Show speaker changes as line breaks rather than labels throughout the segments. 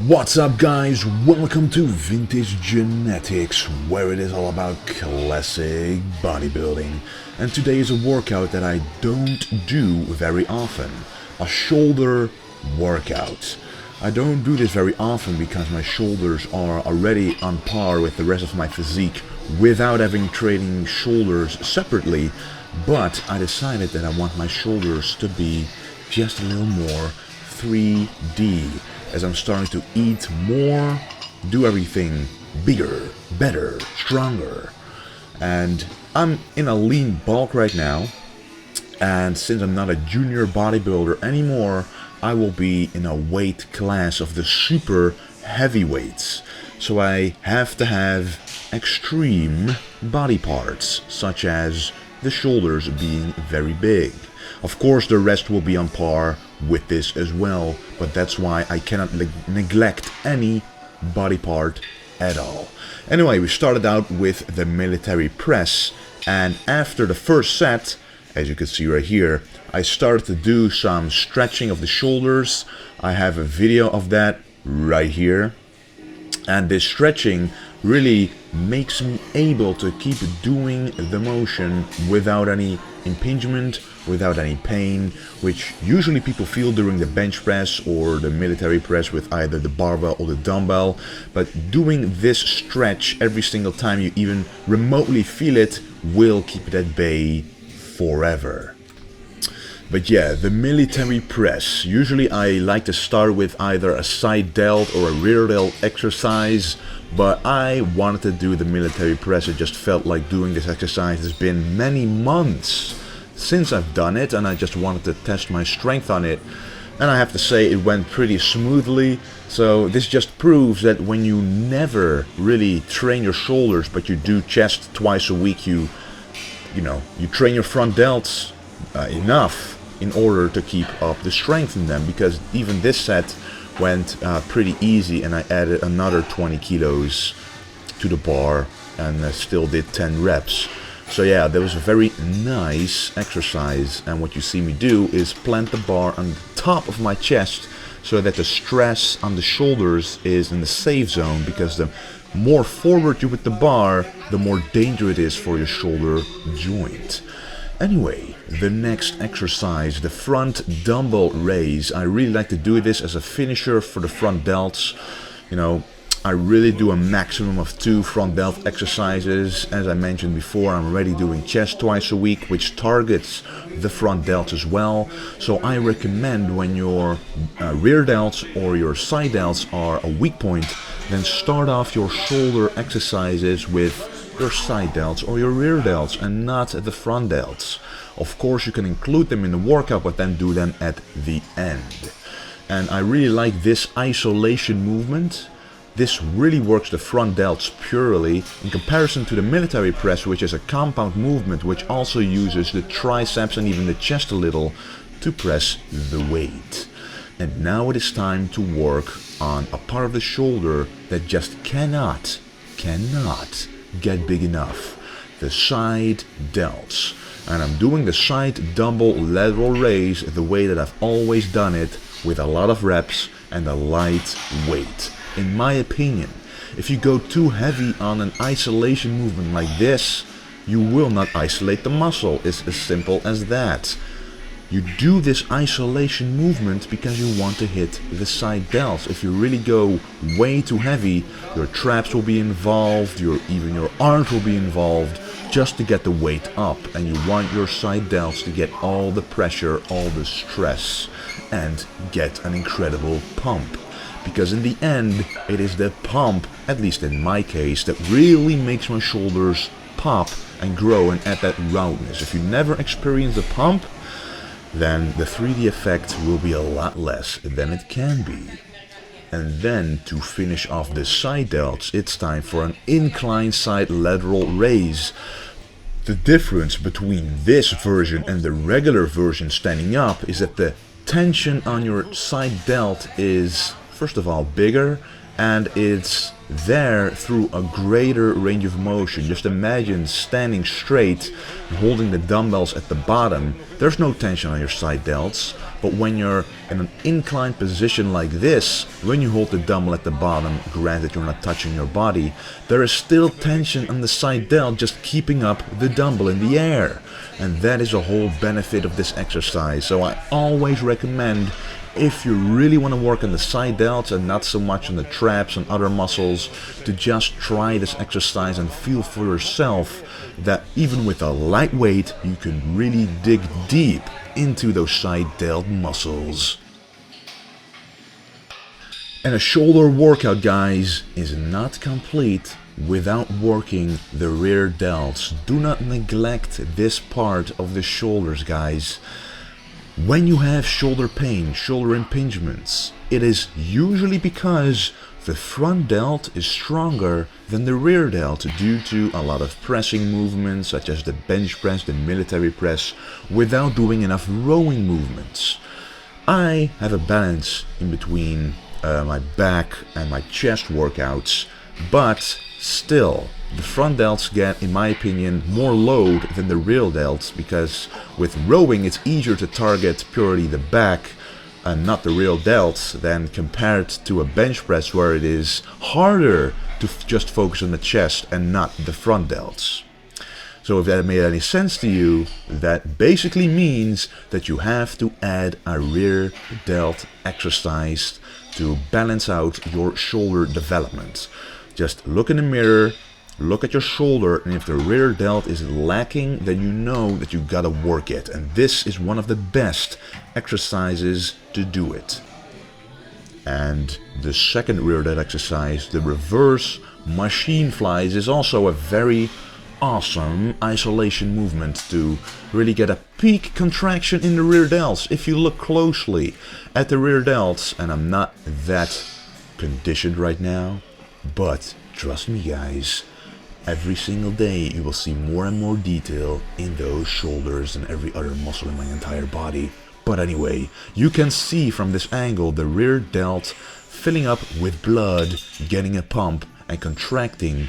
What's up guys, welcome to Vintage Genetics, where it is all about classic bodybuilding. And today is a workout that I don't do very often, a shoulder workout. I don't do this very often because my shoulders are already on par with the rest of my physique without having training shoulders separately, but I decided that I want my shoulders to be just a little more 3D. As I'm starting to eat more, do everything bigger, better, stronger. And I'm in a lean bulk right now, and since I'm not a junior bodybuilder anymore, I will be in a weight class of the super heavyweights. So I have to have extreme body parts, such as the shoulders being very big. Of course the rest will be on par with this as well, but that's why I cannot neglect any body part at all. Anyway, we started out with the military press, and after the first set, as you can see right here, I started to do some stretching of the shoulders. I have a video of that right here, and this stretching really makes me able to keep doing the motion without any impingement, without any pain, which usually people feel during the bench press or the military press with either the barbell or the dumbbell. But doing this stretch every single time you even remotely feel it will keep it at bay forever. But yeah, the military press. Usually I like to start with either a side delt or a rear delt exercise, but I wanted to do the military press. It just felt like doing this exercise. It's been many months since I've done it, and I just wanted to test my strength on it. And I have to say it went pretty smoothly. So this just proves that when you never really train your shoulders, but you do chest twice a week, you train your front delts enough in order to keep up the strength in them, because even this set went pretty easy, and I added another 20 kilos to the bar and still did 10 reps. So yeah, that was a very nice exercise, and what you see me do is plant the bar on the top of my chest so that the stress on the shoulders is in the safe zone, because the more forward you put the bar, the more danger it is for your shoulder joint. Anyway, the next exercise, the front dumbbell raise. I really like to do this as a finisher for the front delts. You know, I really do a maximum of 2 front delt exercises. As I mentioned before, I'm already doing chest twice a week, which targets the front delts as well. So I recommend when your rear delts or your side delts are a weak point, then start off your shoulder exercises with your side delts or your rear delts and not the front delts. Of course you can include them in the workout, but then do them at the end. And I really like this isolation movement. This really works the front delts purely in comparison to the military press, which is a compound movement which also uses the triceps and even the chest a little to press the weight. And now it is time to work on a part of the shoulder that just cannot get big enough, the side delts. And I'm doing the side dumbbell lateral raise the way that I've always done it, with a lot of reps and a light weight. In my opinion, if you go too heavy on an isolation movement like this, you will not isolate the muscle. It's as simple as that. You do this isolation movement because you want to hit the side delts. If you really go way too heavy, your traps will be involved, even your arms will be involved, just to get the weight up. And you want your side delts to get all the pressure, all the stress, and get an incredible pump. Because in the end, it is the pump, at least in my case, that really makes my shoulders pop and grow and add that roundness. If you never experience the pump, then the 3D effect will be a lot less than it can be. And then to finish off the side delts, it's time for an incline side lateral raise. The difference between this version and the regular version standing up is that the tension on your side delt is, first of all, bigger, and it's there through a greater range of motion. Just imagine standing straight and holding the dumbbells at the bottom. There's no tension on your side delts, But when you're in an incline position like this, when you hold the dumbbell at the bottom, granted you're not touching your body, there is still tension on the side delt just keeping up the dumbbell in the air. And that is a whole benefit of this exercise. So I always recommend, if you really want to work on the side delts and not so much on the traps and other muscles, to just try this exercise and feel for yourself that even with a light weight, you can really dig deep into those side delt muscles. And a shoulder workout, guys, is not complete without working the rear delts. Do not neglect this part of the shoulders, guys. When you have shoulder pain, shoulder impingements, it is usually because the front delt is stronger than the rear delt due to a lot of pressing movements such as the bench press, the military press, without doing enough rowing movements. I have a balance in between my back and my chest workouts, but still, the front delts get, in my opinion, more load than the rear delts, because with rowing it's easier to target purely the back and not the rear delts than compared to a bench press where it is harder to just focus on the chest and not the front delts. So if that made any sense to you, that basically means that you have to add a rear delt exercise to balance out your shoulder development. Just look in the mirror, look at your shoulder, and if the rear delt is lacking, then you know that you gotta work it. And this is one of the best exercises to do it. And the second rear delt exercise, the reverse machine flies, is also a very awesome isolation movement to really get a peak contraction in the rear delts. If you look closely at the rear delts, and I'm not that conditioned right now, but trust me, guys, every single day you will see more and more detail in those shoulders and every other muscle in my entire body. But anyway, you can see from this angle the rear delt filling up with blood, getting a pump and contracting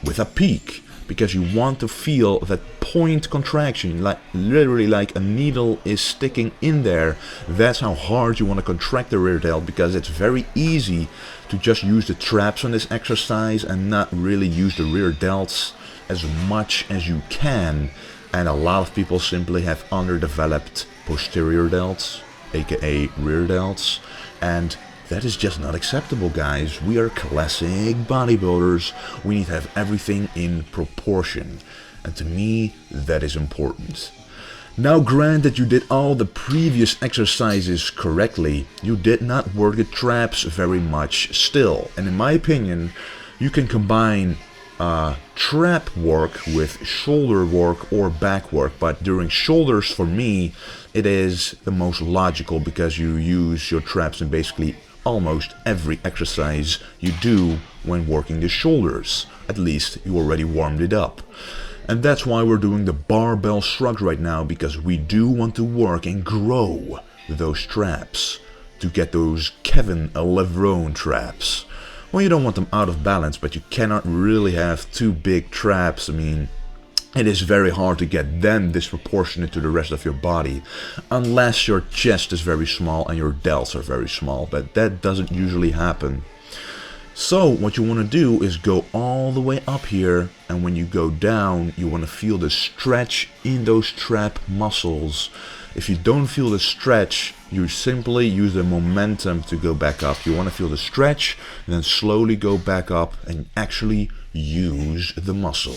with a peak, because you want to feel that point contraction, like literally like a needle is sticking in there. That's how hard you want to contract the rear delt, because it's very easy to just use the traps on this exercise and not really use the rear delts as much as you can. And a lot of people simply have underdeveloped posterior delts, aka rear delts, and that is just not acceptable, guys. We are classic bodybuilders. We need to have everything in proportion. And to me, that is important. Now, granted, you did all the previous exercises correctly, you did not work the traps very much still. And in my opinion, you can combine trap work with shoulder work or back work. But during shoulders, for me, it is the most logical, because you use your traps in basically almost every exercise you do when working the shoulders. At least you already warmed it up. And that's why we're doing the Barbell Shrugs right now, because we do want to work and grow those traps to get those Kevin Levrone traps. Well, you don't want them out of balance, but you cannot really have too big traps. I mean, it is very hard to get them disproportionate to the rest of your body, unless your chest is very small and your delts are very small, but that doesn't usually happen. So what you want to do is go all the way up here, and when you go down, you want to feel the stretch in those trap muscles. If you don't feel the stretch, you simply use the momentum to go back up. You want to feel the stretch, and then slowly go back up and actually use the muscle.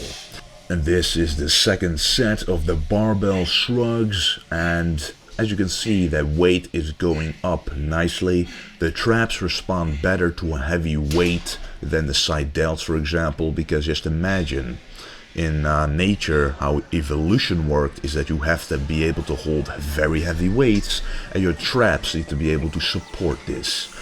And this is the second set of the Barbell Shrugs, and as you can see, that weight is going up nicely. The traps respond better to a heavy weight than the side delts, for example, because just imagine in nature how evolution worked is that you have to be able to hold very heavy weights, and your traps need to be able to support this.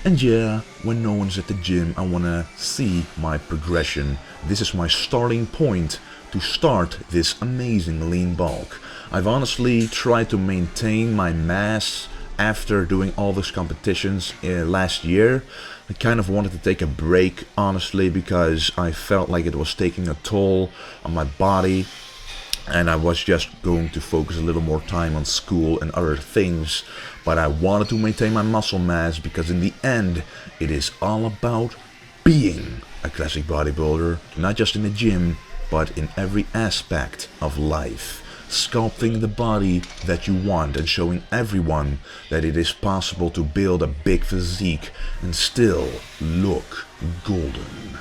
And yeah, when no one's at the gym, I want to see my progression. This is my starting point to start this amazing lean bulk. I've honestly tried to maintain my mass after doing all those competitions last year. I kind of wanted to take a break, honestly, because I felt like it was taking a toll on my body. and I was just going to focus a little more time on school and other things, but I wanted to maintain my muscle mass because in the end it is all about being a classic bodybuilder, not just in the gym but in every aspect of life, sculpting the body that you want and showing everyone that it is possible to build a big physique and still look golden.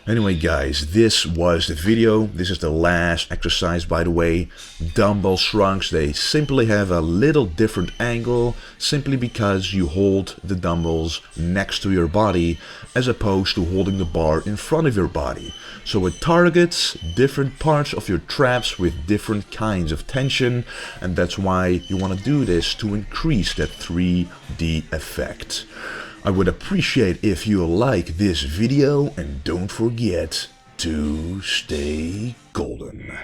Anyway guys, this was the video. This is the last exercise, by the way. Dumbbell shrugs, they simply have a little different angle simply because you hold the dumbbells next to your body as opposed to holding the bar in front of your body. So it targets different parts of your traps with different kinds of tension, and that's why you want to do this to increase that 3D effect. I would appreciate if you like this video and don't forget to stay golden.